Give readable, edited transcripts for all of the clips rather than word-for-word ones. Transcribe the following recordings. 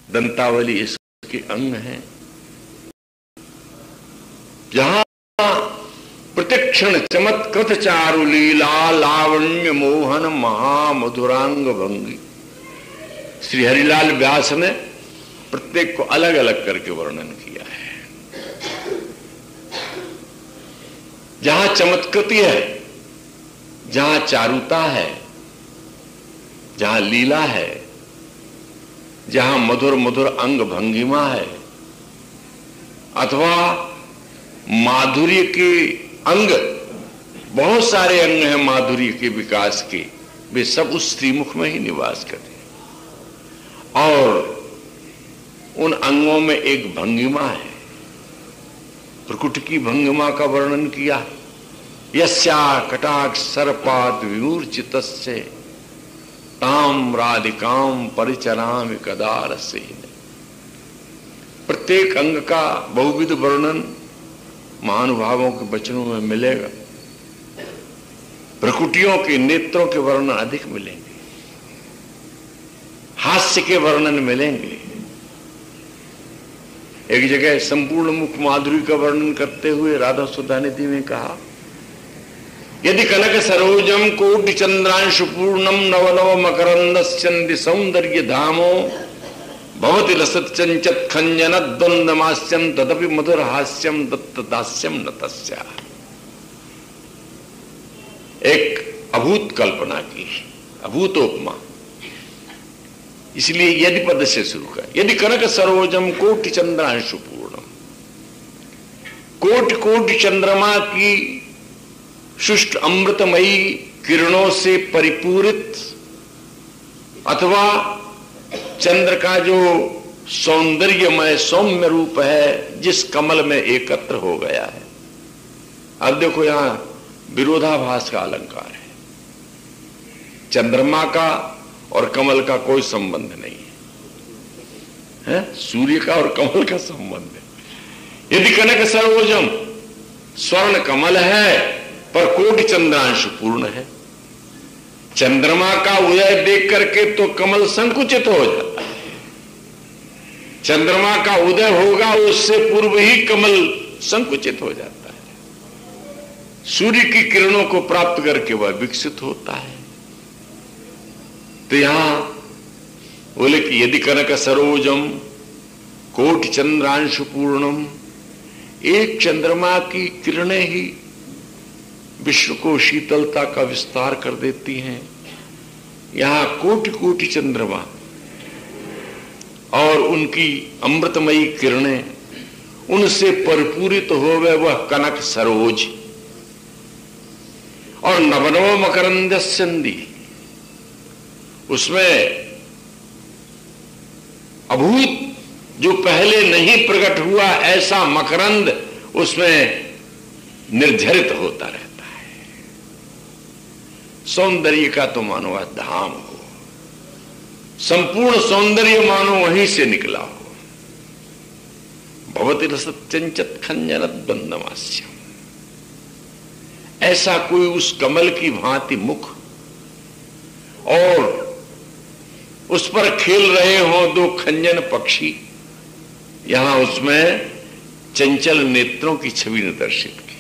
दंतावली इसके अंग है। जहां प्रतिक्षण चमत्कृत चारु लीला लावण्य मोहन महामधुरांग भंगी। श्री हरिलाल व्यास ने प्रत्येक को अलग अलग करके वर्णन किया है। जहां चमत्कृति है, जहां चारुता है, जहां लीला है, जहां मधुर मधुर अंग भंगिमा है, अथवा माधुर्य के अंग, बहुत सारे अंग हैं माधुर्य के विकास के, वे सब उस श्रीमुख में ही निवास करते हैं। और उन अंगों में एक भंगिमा है, प्रकृति की भंगिमा का वर्णन किया। यस्या कटाक्ष सर्पात विमूर्छितस्य ताम राधिकाम परिचरामि कदा रसेन। प्रत्येक अंग का बहुविध वर्णन महानुभावों के वचनों में मिलेगा। प्रकृतियों के नेत्रों के वर्णन अधिक मिलेंगे, हास्य के वर्णन मिलेंगे। एक जगह संपूर्ण मुख माधुरी का वर्णन करते हुए राधा सुधानिधि में कहा, यदि कनक सरोजम कोटि चंद्रांशु पूर्णम नव नव मकरंदस्यन्ति सौंदर्य धामो भवति लसत चंचत खंजन द्वंद्वमास्यम तदपि मधुर हास्यम दत्त दास्यम न तस्या। एक अभूत कल्पना की, अभूत उपमा, इसलिए यदि पद से शुरू कर। यदि कनक सरोजम कोटि चंद्रांशु पूर्णम, कोटि कोटि चंद्रमा की शुष्क अमृतमयी किरणों से परिपूरित, अथवा चंद्र का जो सौंदर्यमय सौम्य रूप है जिस कमल में एकत्र हो गया है। अब देखो यहां विरोधाभास का अलंकार है। चंद्रमा का और कमल का कोई संबंध नहीं है, सूर्य का और कमल का संबंध है। यदि कनक सरोजम, स्वर्ण कमल है पर कोटि चंद्रांशु पूर्ण है। चंद्रमा का उदय देख करके तो कमल संकुचित हो जाता है। चंद्रमा का उदय होगा उससे पूर्व ही कमल संकुचित हो जाता है। सूर्य की किरणों को प्राप्त करके वह विकसित होता है। तो यहां बोले कि यदि कनक सरोजम कोटि चंद्रांशु पूर्णम, एक चंद्रमा की किरणें ही विश्व को शीतलता का विस्तार कर देती हैं। यहां कोटि कोटि चंद्रमा और उनकी अमृतमयी किरणें, उनसे परिपूरित हो गए वह कनक सरोज। और नवनव मकरंदस्यन्ति, उसमें अभूत जो पहले नहीं प्रकट हुआ ऐसा मकरंद उसमें निर्झरित होता रहता है। सौंदर्य का तो मानो वह धाम हो, संपूर्ण सौंदर्य मानो वहीं से निकला हो। भवति रसत चंचत खंजन द्वंद्वमास्यम, ऐसा कोई उस कमल की भांति मुख और उस पर खेल रहे हो दो खंजन पक्षी, यहां उसमें चंचल नेत्रों की छवि निर्दर्शित की।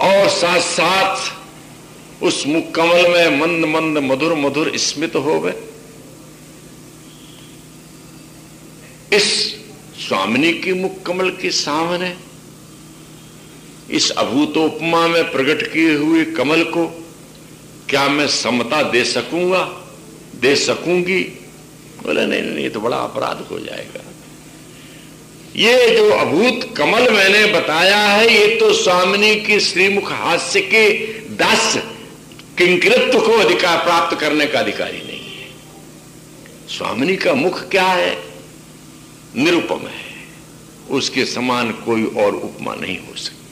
और साथ साथ उस मुख कमल में मंद मंद मधुर मधुर स्मित हो गए। इस स्वामिनी की मुख कमल के सामने इस अभूतोपमा में प्रकट किए हुए कमल को क्या मैं समता दे सकूंगा, दे सकूंगी? बोले नहीं नहीं, ये तो बड़ा अपराध हो जाएगा। ये जो अभूत कमल मैंने बताया है ये तो स्वामिनी की श्रीमुख हास्य के दास किंकृत्व को अधिकार प्राप्त करने का अधिकारी नहीं है। स्वामिनी का मुख क्या है? निरुपम है, उसके समान कोई और उपमा नहीं हो सकती।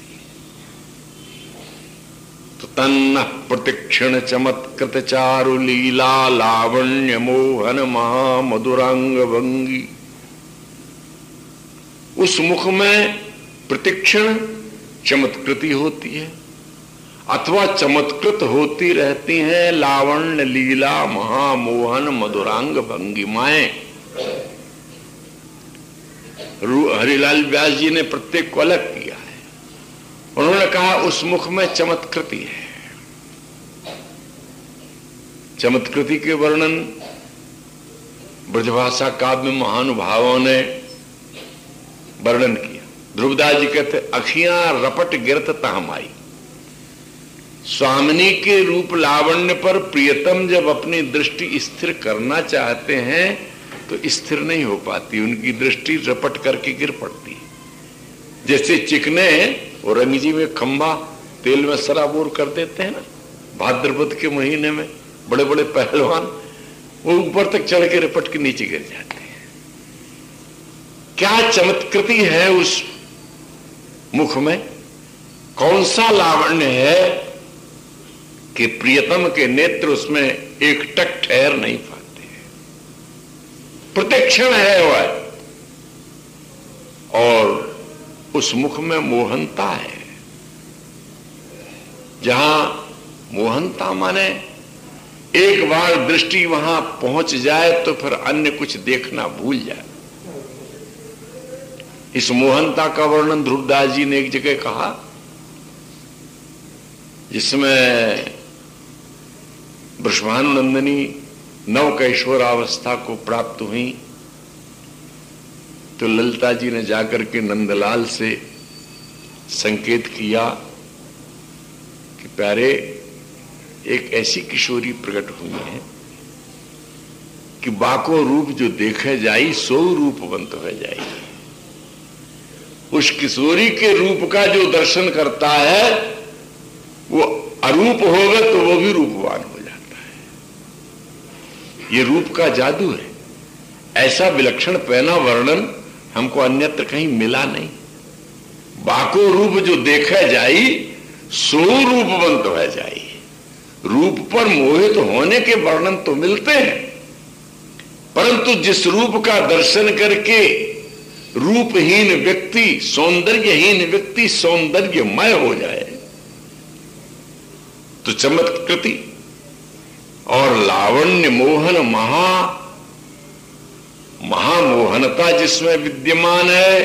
तो तन्न प्रतिक्षण चमत्कृत चारु लीला लावण्य मोहन महामधुरांग भंगी। उस मुख में प्रतिक्षण चमत्कृति होती है अथवा चमत्कृत होती रहती हैं लावण्य लीला महामोहन मधुरांग भंगिमाएं। हरिलाल व्यास जी ने प्रत्येक को अलग किया है। उन्होंने कहा उस मुख में चमत्कृति है। चमत्कृति के वर्णन ब्रजभाषा काव्य में महानुभावों ने वर्णन किया। ध्रुवदास जी कहते अखियां रपट गिरत तहमाई। स्वामिनी के रूप लावण्य पर प्रियतम जब अपनी दृष्टि स्थिर करना चाहते हैं तो स्थिर नहीं हो पाती, उनकी दृष्टि रपट करके गिर पड़ती। जैसे चिकने और रंगजी में खंभा तेल में सराबोर कर देते हैं ना, भाद्रपद के महीने में बड़े बड़े पहलवान वो ऊपर तक चढ़ के रपट के नीचे गिर जाते हैं। क्या चमत्कृति है उस मुख में, कौन सा लावण्य है कि प्रियतम के नेत्र उसमें एक टक ठहर नहीं पाते, प्रतिक्षण है वह। और उस मुख में मोहनता है। जहां मोहनता माने एक बार दृष्टि वहां पहुंच जाए तो फिर अन्य कुछ देखना भूल जाए। इस मोहनता का वर्णन ध्रुवदास जी ने एक जगह कहा, जिसमें वृषभानुनंदिनी नव कैशोरावस्था को प्राप्त हुई तो ललिता जी ने जाकर के नंदलाल से संकेत किया कि प्यारे एक ऐसी किशोरी प्रकट हुई है कि बाको रूप जो देखे जाई सो रूपवंत हो जाए। उस किशोरी के रूप का जो दर्शन करता है वो अरूप होगा तो वो भी रूपवान हो जाता है। ये रूप का जादू है। ऐसा विलक्षण पहना वर्णन हमको अन्यत्र कहीं मिला नहीं। बाको रूप जो देखा जाई सो रूपवंत हो जाए। रूप पर मोहित होने के वर्णन तो मिलते हैं, परंतु जिस रूप का दर्शन करके रूपहीन व्यक्ति सौंदर्यहीन व्यक्ति सौंदर्यमय हो जाए तो चमत्कृति और लावण्य मोहन महामोहनता जिसमें विद्यमान है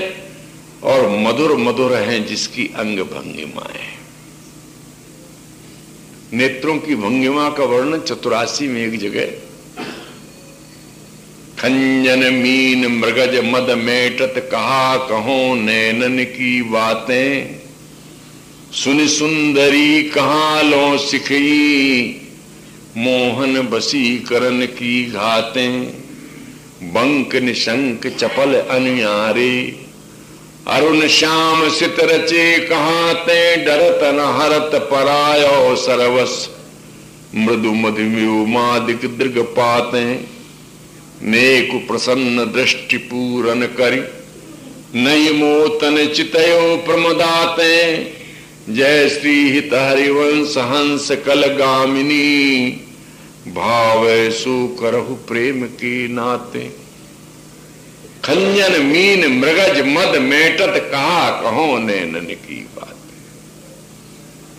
और मधुर मधुर है जिसकी अंग भंगिमाएं। नेत्रों की भंगिमा का वर्णन चतुरासी में एक जगह खंजन मीन मृगज मद मेटत कहा कहो नैनन की बातें सुन सुंदरी कहां लो सिखई मोहन बसीकरण की घातें बंक निशंक चपल अनियारे अरुण श्याम सित रचे कहाते डरत न हरत परायो सरवस मृदु मधुम्यु मादिक दृग पाते नेक प्रसन्न दृष्टि पूरन करी नई मोतन चितयो प्रमदाते जय श्री हित हरिवंश हंस कल गामिनी भाव सो करहु प्रेम के नाते खंजन मीन मृगज मद मेटत कहा कहो नैनन की बात।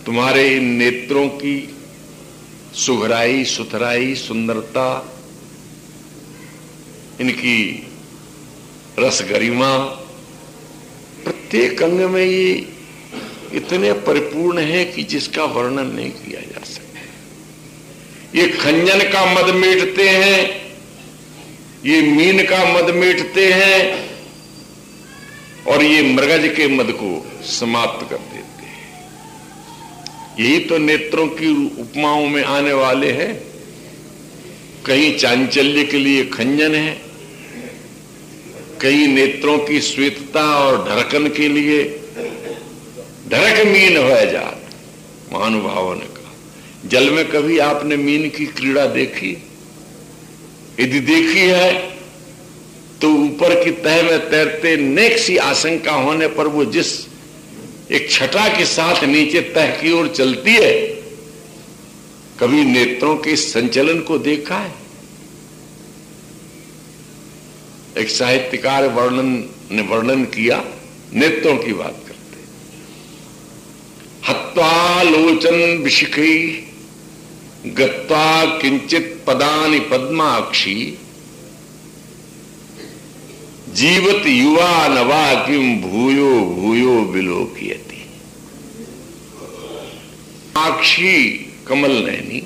तुम्हारे इन नेत्रों की सुघराई सुथराई सुंदरता, इनकी रस गरिमा प्रत्येक अंग में ये इतने परिपूर्ण है कि जिसका वर्णन नहीं किया जा सकता। ये खंजन का मद मेटते हैं, ये मीन का मद मेटते हैं और ये मृगज के मद को समाप्त कर देते हैं। यही तो नेत्रों की उपमाओं में आने वाले हैं। कहीं चांचल्य के लिए खंजन है, कहीं नेत्रों की श्वेतता और ढरकन के लिए ढरक मीन हो जात। महानुभावों ने कहा जल में कभी आपने मीन की क्रीड़ा देखी? यदि देखी है तो ऊपर की तह में तैरते नेक सी आशंका होने पर वो जिस एक छटा के साथ नीचे तह की ओर चलती है, कभी नेत्रों के संचलन को देखा है? एक साहित्यकार ने वर्णन किया, नेत्रों की बात करते। हत्वा लोचन विशिखी गत्वा किंचित पदानि पद्माक्षी जीवत युवा नवा किम भूयो भूयो विलोकयति। साक्षी कमल नयनी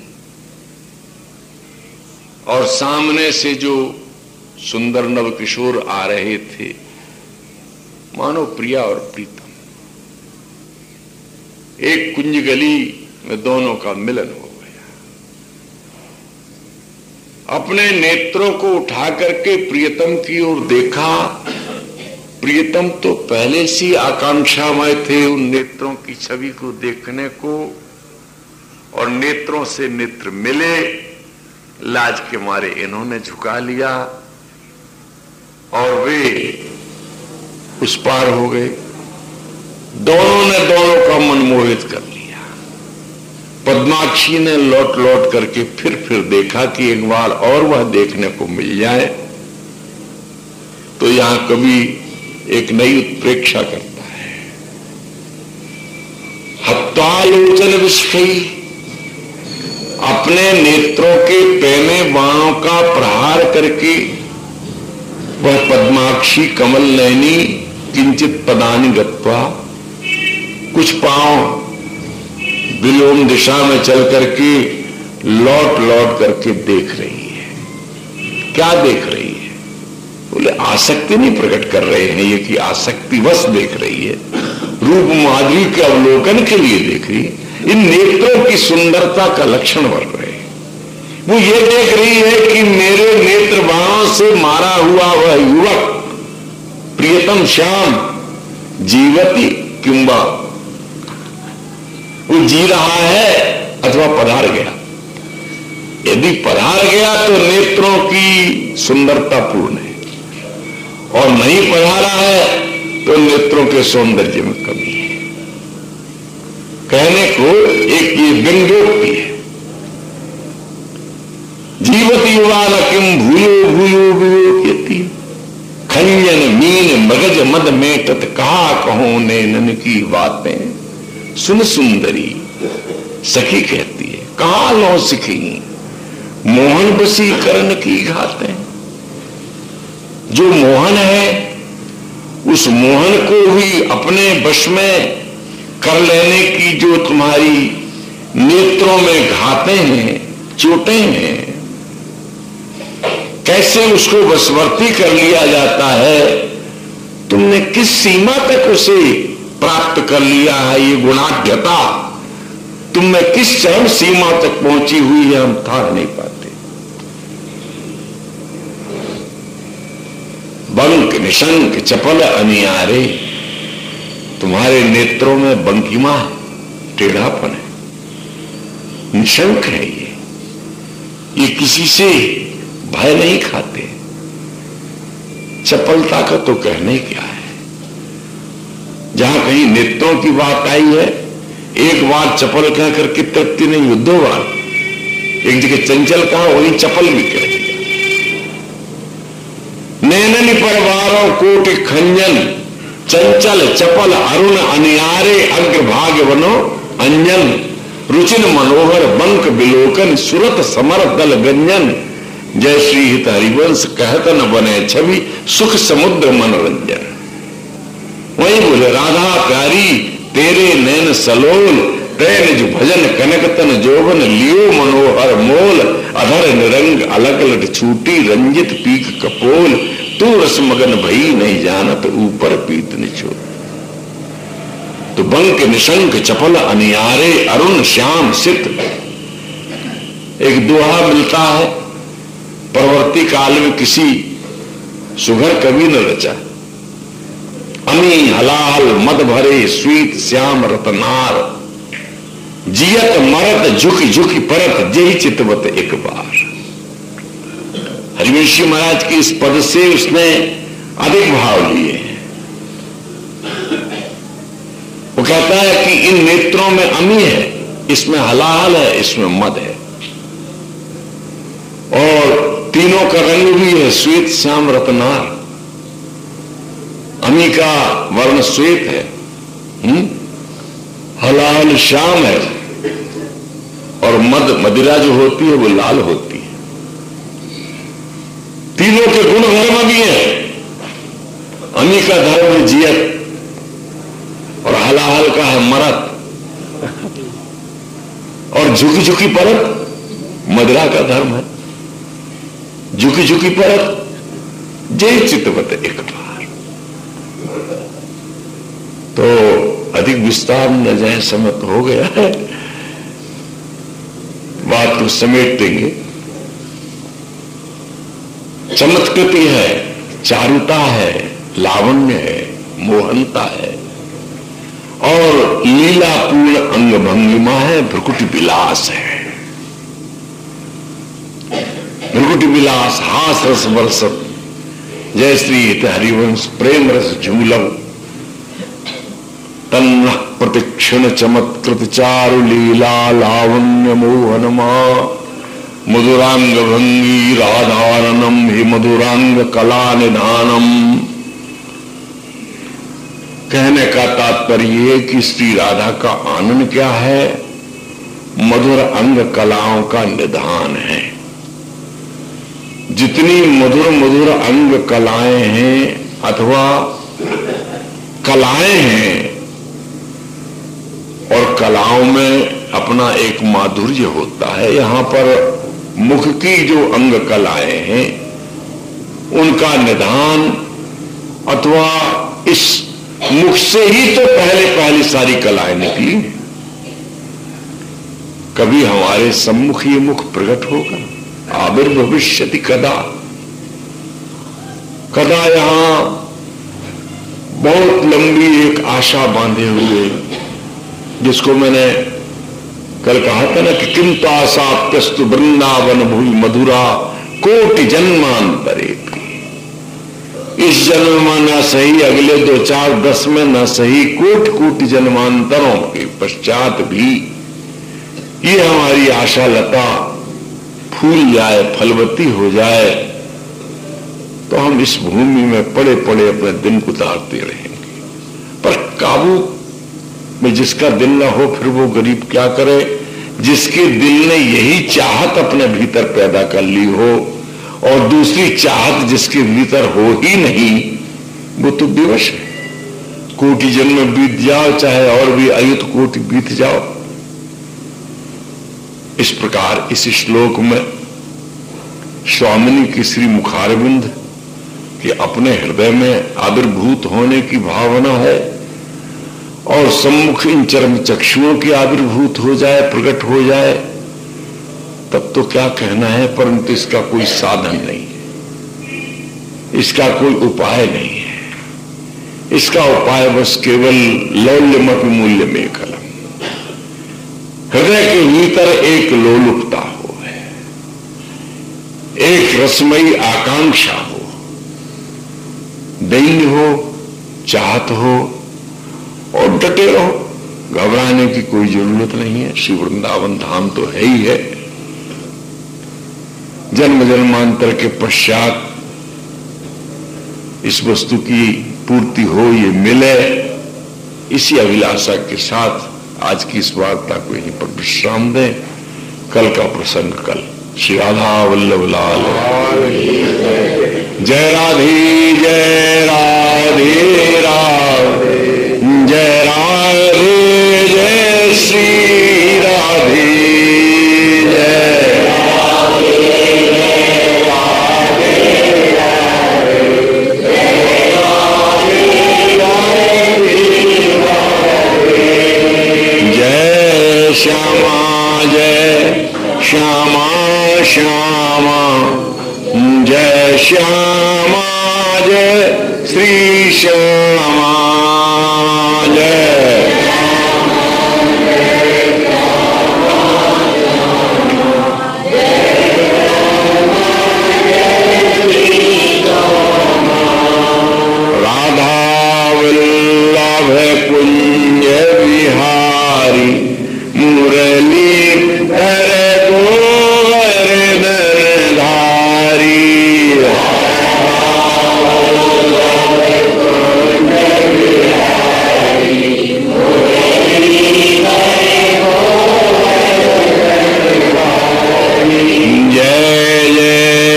और सामने से जो सुंदर नव किशोर आ रहे थे, मानो प्रिया और प्रीतम। एक कुंज गली में दोनों का मिलन हो गया। अपने नेत्रों को उठा करके प्रियतम की ओर देखा। प्रियतम तो पहले से आकांक्षामय थे उन नेत्रों की छवि को देखने को, और नेत्रों से नेत्र मिले। लाज के मारे इन्होंने झुका लिया और वे उस पार हो गए। दोनों ने दोनों का मन मोहित कर लिया। पद्माक्षी ने लौट लौट करके फिर देखा कि एक बार और वह देखने को मिल जाए, तो यहां कभी एक नई उत्प्रेक्षा करता है। हत्वालोचन विस्फई, अपने नेत्रों के पैने बाणों का प्रहार करके वह पद्माक्षी कमल नयनी किंचित पदानि गत्वा, कुछ पांव विलोम दिशा में चल करके लौट लौट करके देख रही है। क्या देख रही है? बोले आसक्ति नहीं प्रकट कर रहे हैं ये कि आसक्तिवश देख रही है, रूप माधुरी के अवलोकन के लिए देख रही है। इन नेत्रों की सुंदरता का लक्षण बन रहे हैं। वो ये देख रही है कि मेरे नेत्र बाणों से मारा हुआ वह युवक प्रियतम श्याम जीवती किंबा, वो जी रहा है अथवा पधार गया। यदि पधार गया तो नेत्रों की सुंदरता पूर्ण है, और नहीं पधारा है तो नेत्रों के सौंदर्य में कमी है। कहने को एक ये व्यंग्योक्ति है। जीवत युवा न किम भूयो भूयो विलोकयति, खंजन मीन मगज मद में तत् कहा कहो नैनन की बातें सुन सुंदरी। सखी कहती है कहा लो सिखी मोहन बसी करण की घातें। जो मोहन है उस मोहन को भी अपने वश में कर लेने की जो तुम्हारी नेत्रों में घातें हैं, चोटें हैं, कैसे उसको वशवर्ती कर लिया जाता है। तुमने किस सीमा तक उसे प्राप्त कर लिया है, ये गुणाढ्यता तुम में किस चरम सीमा तक पहुंची हुई है, हम थार नहीं पाते। बंक निशंक चपल अनियारे, तुम्हारे नेत्रों में बंकिमा है, टेढ़ापन है, निशंक है। ये किसी से भय नहीं खाते। चपलता का तो कहने क्या है। जहां कहीं नेत्रों की बात आई है, एक बार चपल कह करके तृप्ति नहीं हुई, 2 बार। एक जगह चंचल कहा, वही चपल भी कह दिया। नैनन परवारों कोटि खंजन, चंचल चपल अरुण अनियारे अग्रभाग वनो अंजन, रुचिन मनोहर बंक बिलोकन सुरत समर दल गंजन, जय श्री हित हरिवंश कहत न बने छवि सुख समुद्र मनोरंजन। वही बोले राधा प्यारी तेरे नैन सलोल, तैन जो भजन कनकतन जोबन लियो मनोहर मोल, अधर निरंग अलग लट छूटी रंजित पीक कपोल, तू रस मगन भई नहीं जानत ऊपर पीत निचोल। तो बंक निशंक चपल अनियारे अरुण श्याम सित, एक दोहा मिलता है परवर्ती काल में किसी सुघर कवि ने रचा। अमी हलाल मद भरे स्वीत श्याम रतनार, जियत मरत झुकी झुकी परत जही चितवत एक बार। हरिवंशी महाराज की इस पद से उसने अधिक भाव लिए हैं। वो कहता है कि इन नेत्रों में अमी है, इसमें हलाल है, इसमें मद है, और तीनों का रंग भी है श्वेत श्याम रत्नार। अमी का वर्ण श्वेत है, हलाल श्याम है, और मदिरा जो होती है वो लाल होती है। तीनों के गुण धर्म भी है, का धर्म है जियत और हलाहल का है मरत, और झुकी झुकी परत मदरा का धर्म है। झुकी झुकी परत जय चितवत एक बार। तो अधिक विस्तार न जाए, समय तो हो गया है, बात तो समेट देंगे। चमत्कृति है, चारुता है, लावण्य है, मोहनता है और लीलापूर्ण अंग भंगिमा है, भ्रुकुटी विलास है। भ्रुकुटी विलास हास रस बरसत जय श्री हरिवंश प्रेम रस झूलव तन्न प्रतिक्षण चमत्कृत चारु लीला लावण्य मोहनमा मधुरांग भंगी राधारनम हि मधुरांग कला निधानम। कहने का तात्पर्य कि श्री राधा का आनंद क्या है? मधुर अंग कलाओं का निधान है। जितनी मधुर मधुर अंग कलाएं हैं अथवा कलाएं हैं, और कलाओं में अपना एक माधुर्य होता है। यहां पर मुख की जो अंग कलाएं हैं उनका निधान अथवा इस मुख से ही तो पहले सारी कलाएं निकली। कभी हमारे सम्मुख ये मुख प्रकट होगा? आविर्भविष्यति कदा। कदा यहां बहुत लंबी एक आशा बांधे हुए, जिसको मैंने कल कहा था ना कि किंतु आसाप्यस्तु वृंदावन भूमि मधुरा कोटि जन्मांतरे। इस जन्म में ना सही, अगले 2, 4, 10 में ना सही, कोटि कोटि जन्मांतरों के पश्चात भी ये हमारी आशा लता फूल जाए, फलवती हो जाए, तो हम इस भूमि में पड़े पड़े अपने दिन गुजारते रहेंगे। पर काबू में जिसका दिल न हो, फिर वो गरीब क्या करे? जिसके दिल ने यही चाहत अपने भीतर पैदा कर ली हो और दूसरी चाहत जिसके भीतर हो ही नहीं, वो तो विवश है। कोटि जन्म बीत जाओ, चाहे और भी अयुत कोटि बीत जाओ। इस प्रकार इस श्लोक में स्वामिनी की श्री मुखारविंद के अपने हृदय में आविर्भूत होने की भावना है और सम्मुख इन चरम चक्षुओं की आविर्भूत हो जाए, प्रकट हो जाए, तब तो क्या कहना है। परंतु इसका कोई साधन नहीं है, इसका कोई उपाय नहीं है। इसका उपाय बस केवल लौल्यमपि मूल्य में कलम, हृदय के भीतर एक लोलुपता हो, एक रसमयी आकांक्षा हो, दैन्य हो, चाहत हो, और डटे रहो। घबराने की कोई जरूरत नहीं है। श्री वृंदावन धाम तो है ही है। जन्म जन्मांतर के पश्चात इस वस्तु की पूर्ति हो, ये मिले, इसी अभिलाषा के साथ आज की इस वार्ता को यहीं पर विश्राम दें। कल का प्रसंग कल। श्री राधा वल्लभ लाल जय राधे जय राधे राधे जय राधे जय श्री राधे जय राधे जय राधे जय श्यामा जय श्यामा श्यामा जय श्यामा जय श्री श्यामा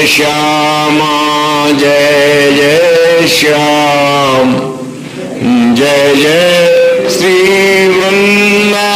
श्यामा जय जय श्यामा राम। जय जय श्री वृंदावन